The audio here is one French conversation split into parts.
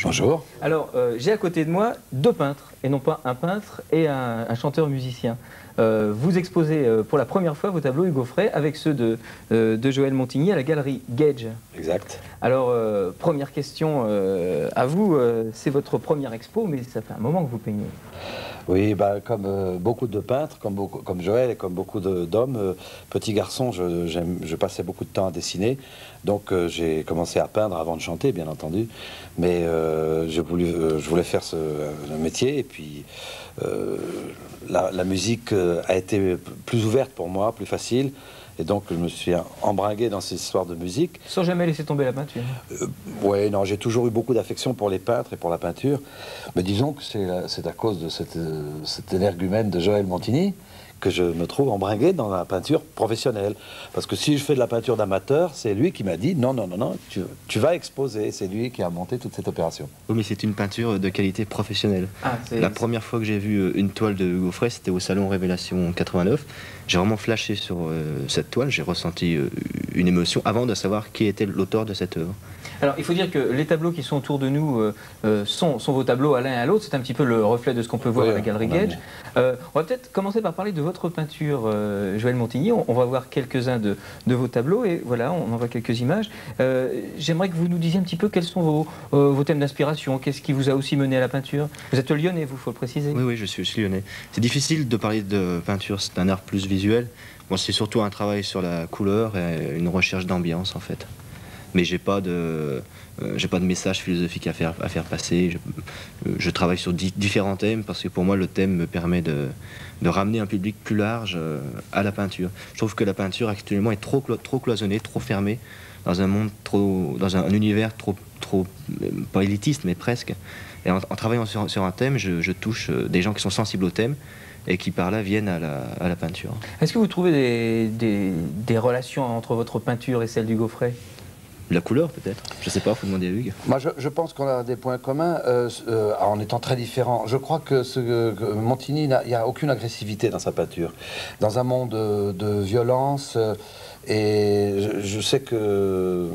Bonjour. Alors, j'ai à côté de moi deux peintres, et non pas un peintre et un chanteur-musicien. Vous exposez pour la première fois vos tableaux Hugo Frey avec ceux de Joël Montigny à la galerie Gage. Exact. Alors, première question à vous, c'est votre première expo, mais ça fait un moment que vous peignez. Oui, bah, comme beaucoup de peintres, comme Joël et comme beaucoup d'hommes, petit garçon, je passais beaucoup de temps à dessiner. Donc j'ai commencé à peindre avant de chanter, bien entendu. Mais je voulais faire ce métier. Et puis la musique a été plus ouverte pour moi, plus facile. Et donc je me suis embringué dans ces histoires de musique. Sans jamais laisser tomber la peinture. Oui, non, j'ai toujours eu beaucoup d'affection pour les peintres et pour la peinture. Mais disons que c'est à cause de cet énergumène de Joël Montigny que je me trouve embringué dans la peinture professionnelle. Parce que si je fais de la peinture d'amateur, c'est lui qui m'a dit non, non, non, non, tu vas exposer. C'est lui qui a monté toute cette opération. Oui, mais c'est une peinture de qualité professionnelle. La première fois que j'ai vu une toile de Hugo Frey, c'était au Salon Révélation 89. J'ai vraiment flashé sur cette toile, j'ai ressenti une émotion avant de savoir qui était l'auteur de cette œuvre. Alors, il faut dire que les tableaux qui sont autour de nous sont vos tableaux à l'un et à l'autre. C'est un petit peu le reflet de ce qu'on peut voir à la galerie Gage. On va peut-être commencer par parler de votre peinture, Joël Montigny. On va voir quelques-uns de vos tableaux et voilà, on en voit quelques images. J'aimerais que vous nous disiez un petit peu quels sont vos thèmes d'inspiration. Qu'est-ce qui vous a aussi mené à la peinture? Vous êtes lyonnais, vous, il faut le préciser. Oui, oui, je suis lyonnais. C'est difficile de parler de peinture, c'est un art plus visuel. Bon, c'est surtout un travail sur la couleur et une recherche d'ambiance, en fait. Mais j'ai pas de message philosophique à faire passer. Je travaille sur différents thèmes parce que pour moi le thème me permet de ramener un public plus large à la peinture. Je trouve que la peinture actuellement est trop cloisonnée, trop fermée dans un monde dans un univers trop pas élitiste mais presque. Et en travaillant sur un thème, je touche des gens qui sont sensibles au thème et qui par là viennent à la peinture. Est-ce que vous trouvez des relations entre votre peinture et celle d'Hugo Frey? La couleur peut-être, je sais pas, faut demander à Hugues. Moi je pense qu'on a des points communs en étant très différents. Je crois que Montigny, il n'y a aucune agressivité dans sa peinture. Dans un monde de violence, et je sais que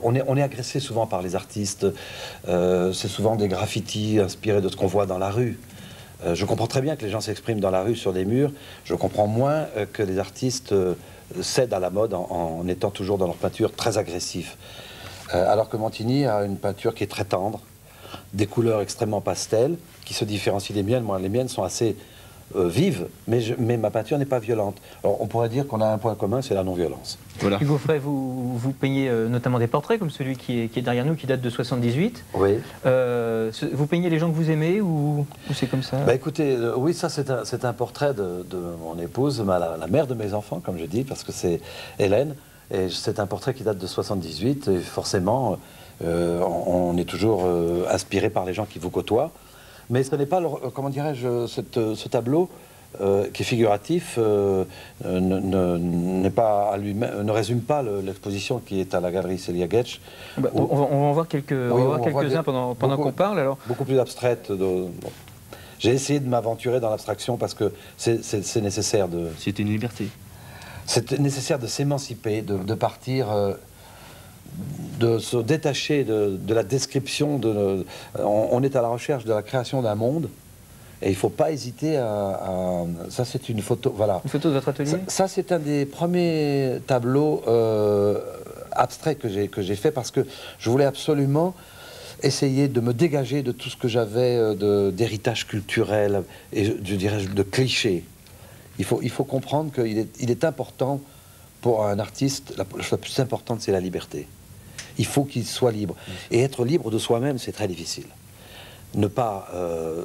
on est agressé souvent par les artistes. C'est souvent des graffitis inspirés de ce qu'on voit dans la rue. Je comprends très bien que les gens s'expriment dans la rue sur des murs. Je comprends moins que les artistes cèdent à la mode en étant toujours dans leur peinture très agressif. Alors que Montigny a une peinture qui est très tendre, des couleurs extrêmement pastel, qui se différencient des miennes. Moi, les miennes sont assez vives, mais ma peinture n'est pas violente. Alors, on pourrait dire qu'on a un point commun, c'est la non-violence. Voilà. Hugo Frey, vous peignez notamment des portraits, comme celui qui est derrière nous, qui date de 78. Oui. Vous peignez les gens que vous aimez ou c'est comme ça? Bah écoutez, oui, ça c'est un portrait de mon épouse, la mère de mes enfants, comme je dis, parce que c'est Hélène. Et c'est un portrait qui date de 78, et forcément, on est toujours inspiré par les gens qui vous côtoient. Mais ce n'est pas, comment dirais-je, ce tableau qui est figuratif ne résume pas l'exposition qui est à la galerie Célia Gage. Bah, on va en voir quelques-uns pendant qu'on parle. Alors. Beaucoup plus abstraites. J'ai essayé de m'aventurer dans l'abstraction parce que c'est nécessaire de... C'est une liberté. C'est nécessaire de s'émanciper, de partir... de se détacher de la description. On est à la recherche de la création d'un monde et il ne faut pas hésiter à... Ça, c'est une photo, voilà. Une photo de votre atelier? Ça c'est un des premiers tableaux abstraits que j'ai fait parce que je voulais absolument essayer de me dégager de tout ce que j'avais d'héritage culturel et, je dirais, de clichés. Il faut comprendre qu'il est important pour un artiste, la chose la plus importante, c'est la liberté. Il faut qu'il soit libre. Et être libre de soi-même, c'est très difficile. Ne pas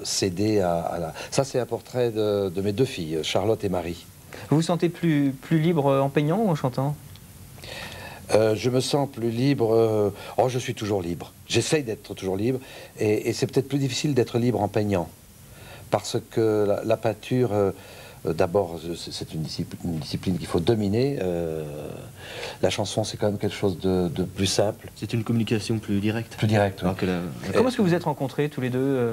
céder à la... Ça, c'est un portrait de mes deux filles, Charlotte et Marie. Vous vous sentez plus libre en peignant ou en chantant? Je me sens plus libre... Oh, je suis toujours libre. J'essaye d'être toujours libre. Et c'est peut-être plus difficile d'être libre en peignant. Parce que la peinture... D'abord, c'est une discipline qu'il faut dominer. La chanson, c'est quand même quelque chose de plus simple. C'est une communication plus directe. Plus directe, oui. Comment est-ce que vous êtes rencontrés tous les deux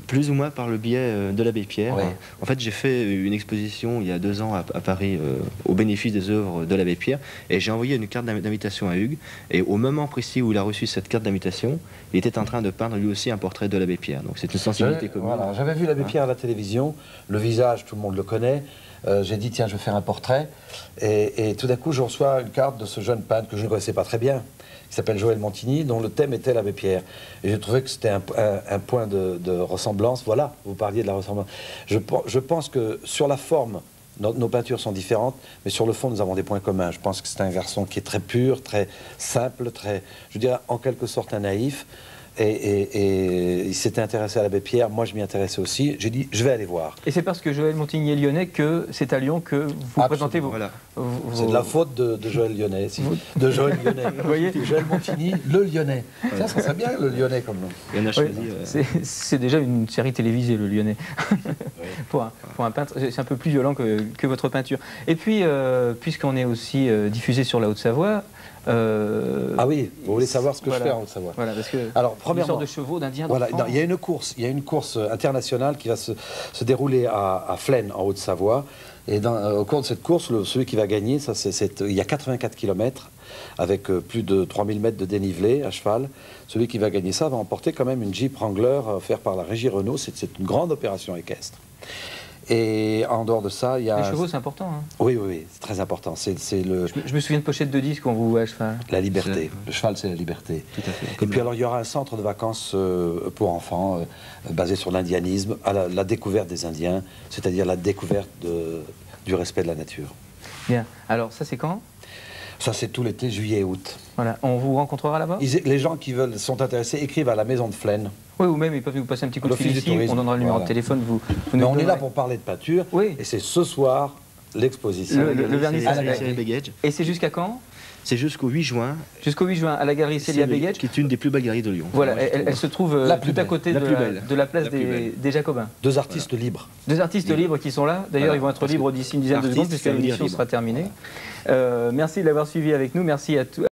Plus ou moins par le biais de l'abbé Pierre. Ouais. En fait, j'ai fait une exposition il y a 2 ans à Paris au bénéfice des œuvres de l'abbé Pierre et j'ai envoyé une carte d'invitation à Hugues. Et au moment précis où il a reçu cette carte d'invitation, il était en train de peindre lui aussi un portrait de l'abbé Pierre. Donc c'est une sensibilité commune. Voilà, j'avais vu l'abbé Pierre à la télévision, le visage, tout le monde le connaît. J'ai dit, tiens, je vais faire un portrait. Et tout d'un coup, je reçois une carte de ce jeune peintre que je ne connaissais pas très bien, qui s'appelle Joël Montigny, dont le thème était l'abbé Pierre. Et j'ai trouvé que c'était un point de ressemblance. Voilà, vous parliez de la ressemblance. Je pense que sur la forme, nos peintures sont différentes, mais sur le fond, nous avons des points communs. Je pense que c'est un garçon qui est très pur, très simple, très, je dirais, en quelque sorte un naïf. Et il s'était intéressé à l'abbé Pierre, moi je m'y intéressais aussi. J'ai dit, je vais aller voir. Et c'est parce que Joël Montigny est lyonnais que c'est à Lyon que vous Absolument. présentez vos... Voilà. C'est de la faute de Joël Lyonnais, de Joël Lyonnais. Vous voyez, Joël Montigny, le Lyonnais. Ça serait bien le Lyonnais comme nom. Il y en a choisi. c'est déjà une série télévisée, le Lyonnais. pour un peintre, c'est un peu plus violent que votre peinture. Et puis, puisqu'on est aussi diffusé sur la Haute-Savoie... ah oui, vous voulez savoir ce que je fais en Haute-Savoie. Voilà, parce que alors, premièrement, une sorte de chevaux d'Indiens. Voilà, il y a une course internationale qui va se dérouler à Flaine, en Haute-Savoie. Et au cours de cette course, celui qui va gagner, il y a 84 km avec plus de 3000 mètres de dénivelé à cheval. Celui qui va gagner ça va emporter quand même une Jeep Wrangler offerte par la régie Renault. C'est une grande opération équestre. Et en dehors de ça, il y a... Les chevaux, c'est important. Hein. Oui, c'est très important. C'est je me souviens de pochettes de disques quand vous voit à cheval. La liberté. Le cheval, c'est la liberté. Tout à fait. Et puis alors, il y aura un centre de vacances pour enfants basé sur l'indianisme, à la découverte des Indiens, c'est-à-dire la découverte du respect de la nature. Bien. Alors, ça, c'est quand ? Ça, c'est tout l'été, juillet et août. Voilà. On vous rencontrera là-bas ? Les gens qui sont intéressés écrivent à la maison de Flaine. Oui, ou même ils peuvent nous passer un petit coup de fil L'Office du ici, tourisme. on donnera le numéro de téléphone, vous Mais nous on est là donnerez. pour parler de peinture, Oui. et c'est ce soir l'exposition. Le vernissage. à la galerie Begedge. Et c'est jusqu'à quand ? C'est jusqu'au 8 juin. Jusqu'au 8 juin, à la galerie Célia Begedge. Qui est une des plus belles galeries de Lyon. Voilà, Moi, je trouve. elle se trouve La plus tout à belle. côté La plus belle. de la place La plus belle. des Jacobins. Deux artistes libres. Deux artistes libres qui sont là. D'ailleurs, Voilà, ils vont être parce libres que d'ici une dizaine de artiste, secondes puisque ça veut dire l'émission libre. sera terminée. Merci de l'avoir suivi avec nous. Merci à tous.